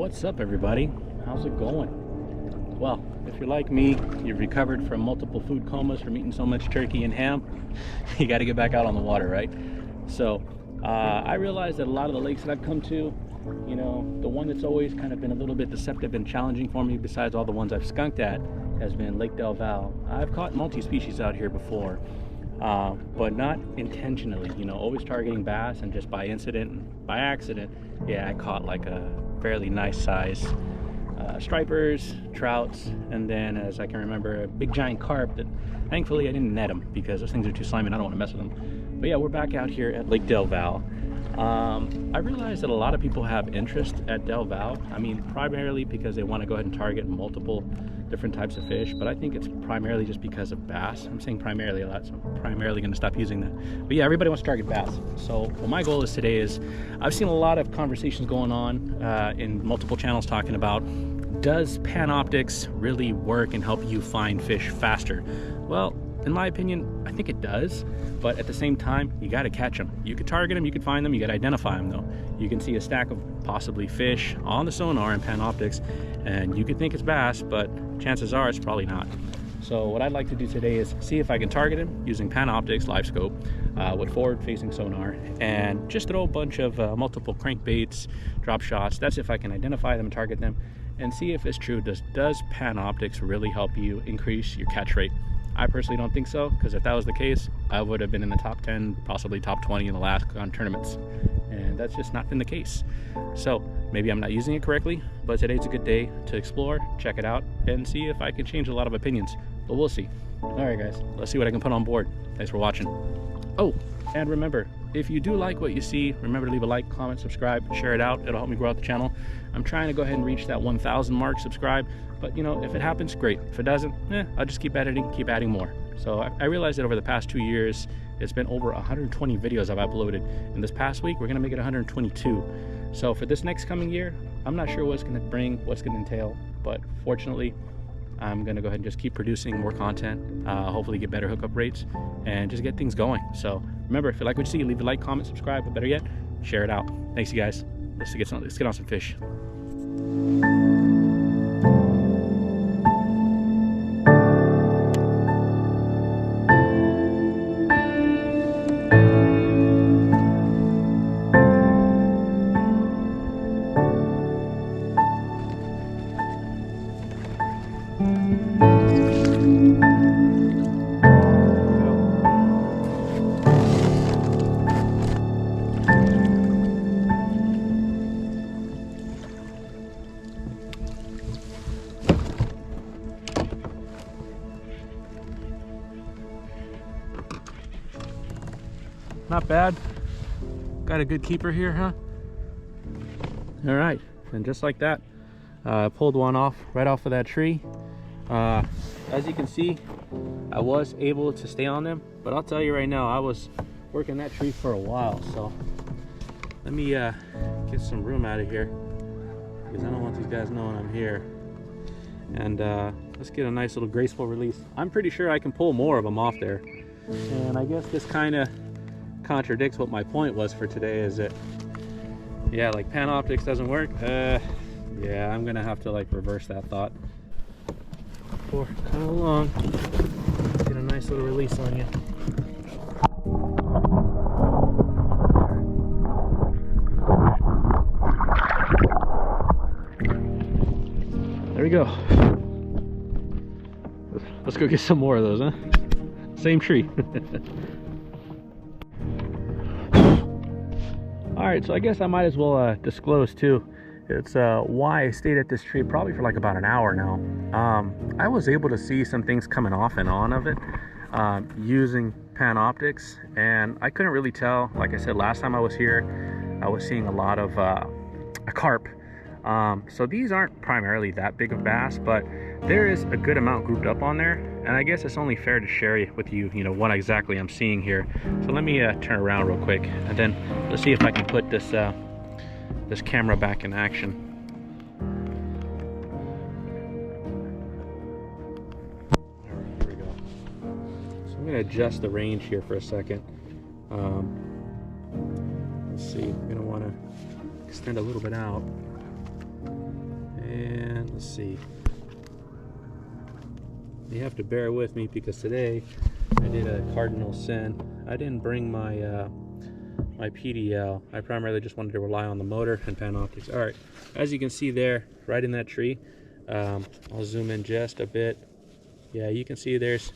What's up, everybody? How's it going? Well, if you're like me, you've recovered from multiple food comas from eating so much turkey and ham, you got to get back out on the water, right? So I realized that a lot of the lakes that I've come to, you know, the one that's always kind of been a little bit deceptive and challenging for me, besides all the ones I've skunked at, has been Lake Del Valle. I've caught multi-species out here before, but not intentionally, you know, always targeting bass, and just by incident, by accident, yeah, I caught like a fairly nice size stripers, trouts, and then, as I can remember, a big giant carp that thankfully I didn't net them because those things are too slimy and I don't want to mess with them. But yeah, we're back out here at Lake Del Valle. I realized that a lot of people have interest at Del Valle. I mean, primarily because they want to go ahead and target multiple different types of fish, but I think it's primarily just because of bass. I'm saying primarily a lot, so I'm primarily going to stop using that. But yeah, everybody wants to target bass. So what my goal is today is, I've seen a lot of conversations going on in multiple channels talking about, does Panoptix really work and help you find fish faster? Well, in my opinion, I think it does, but at the same time, you got to catch them. You could target them, you could find them, you got to identify them though. You can see a stack of possibly fish on the sonar in Panoptix, and you could think it's bass, but chances are it's probably not. So what I'd like to do today is see if I can target him using Panoptix livescope with forward-facing sonar, and just throw a bunch of multiple crankbaits, drop shots. That's if I can identify them and target them, and see if it's true. Does Panoptix really help you increase your catch rate? I personally don't think so, because if that was the case, I would have been in the top 10, possibly top 20 in the last tournaments, and that's just not been the case. So maybe I'm not using it correctly, but today's a good day to explore, check it out, and see if I can change a lot of opinions, but we'll see. All right, guys, let's see what I can put on board. Thanks for watching. Oh, and remember, if you do like what you see, remember to leave a like, comment, subscribe, share it out. It'll help me grow out the channel. I'm trying to go ahead and reach that 1,000 mark subscribe, but you know, if it happens, great. If it doesn't, I'll just keep editing, keep adding more. So I realized that over the past 2 years, it's been over 120 videos I've uploaded, and this past week we're gonna make it 122. So for this next coming year, I'm not sure what it's gonna bring, what's gonna entail, but fortunately, I'm gonna go ahead and just keep producing more content, hopefully get better hookup rates, and just get things going. So remember, if you like what you see, leave a like, comment, subscribe, but better yet, share it out. Thanks, you guys. Let's get on some fish. Not bad. Got a good keeper here, huh? All right, and just like that, I pulled one off right off of that tree. As you can see, I was able to stay on them, but I'll tell you right now, I was working that tree for a while. So let me get some room out of here, because I don't want these guys knowing I'm here. And let's get a nice little graceful release. I'm pretty sure I can pull more of them off there. And I guess this kind of contradicts what my point was for today, is that, yeah, like Panoptix doesn't work. Yeah, I'm gonna have to like reverse that thought. Or come along, get a nice little release on you. There we go. Let's go get some more of those, huh? Same tree. All right, so I guess I might as well disclose too. It's why I stayed at this tree probably for like about an hour now. I was able to see some things coming off and on of it using Panoptix, and I couldn't really tell. Like I said, last time I was here, I was seeing a lot of a carp. So these aren't primarily that big of bass, but there is a good amount grouped up on there, and I guess it's only fair to share with you, you know, what exactly I'm seeing here. So let me turn around real quick, and then let's see if I can put this this camera back in action. All right, here we go. So I'm going to adjust the range here for a second. Let's see, I'm going to want to extend a little bit out. And let's see. You have to bear with me because today I did a cardinal sin. I didn't bring my my PDL. I primarily just wanted to rely on the motor and Panoptics. All right, as you can see there, right in that tree, I'll zoom in just a bit. Yeah, you can see there's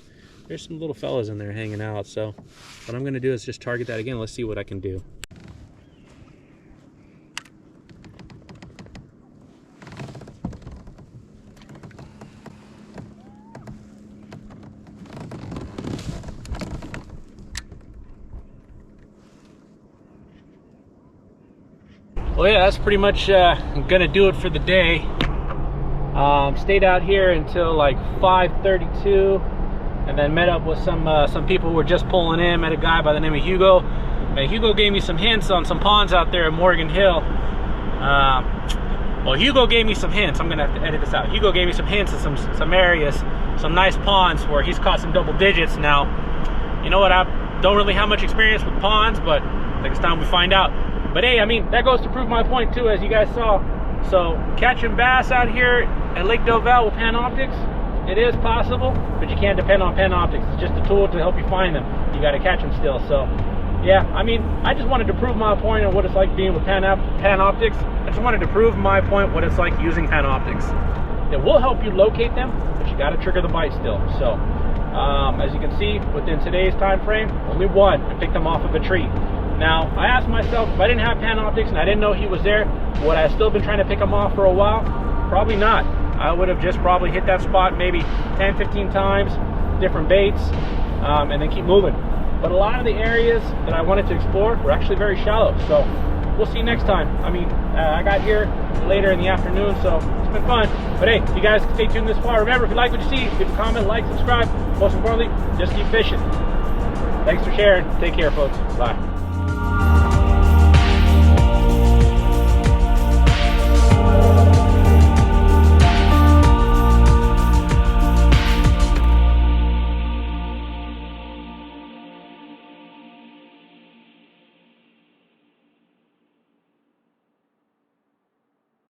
some little fellas in there hanging out. So what I'm gonna do is just target that again. Let's see what I can do. Well, yeah, that's pretty much gonna do it for the day. Stayed out here until like 5:32, and then met up with some people who were just pulling in. Met a guy by the name of Hugo. Hugo gave me some hints on some ponds out there in Morgan Hill. Well, Hugo gave me some hints. I'm gonna have to edit this out. Hugo gave me some hints of some areas, some nice ponds where he's caught some double digits. Now, you know what? I don't really have much experience with ponds, but I think it's time we find out. But hey, I mean, that goes to prove my point too, as you guys saw. So catching bass out here at Lake Doval with Panoptics, it is possible, but you can't depend on Panoptics. It's just a tool to help you find them. You got to catch them still. So yeah, I mean, I just wanted to prove my point on what it's like being with Panoptics. I just wanted to prove my point what it's like using Panoptics. It will help you locate them, but you got to trigger the bite still. So as you can see, within today's time frame, only one. I picked them off of a tree. Now, I asked myself, if I didn't have Panoptics and I didn't know he was there, would I have still been trying to pick him off for a while? Probably not. I would have just probably hit that spot maybe 10, 15 times, different baits, and then keep moving. But a lot of the areas that I wanted to explore were actually very shallow. So we'll see next time. I mean, I got here later in the afternoon, so it's been fun. But hey, you guys stay tuned this far. Remember, if you like what you see, leave a comment, like, subscribe. Most importantly, just keep fishing. Thanks for sharing. Take care, folks. Bye.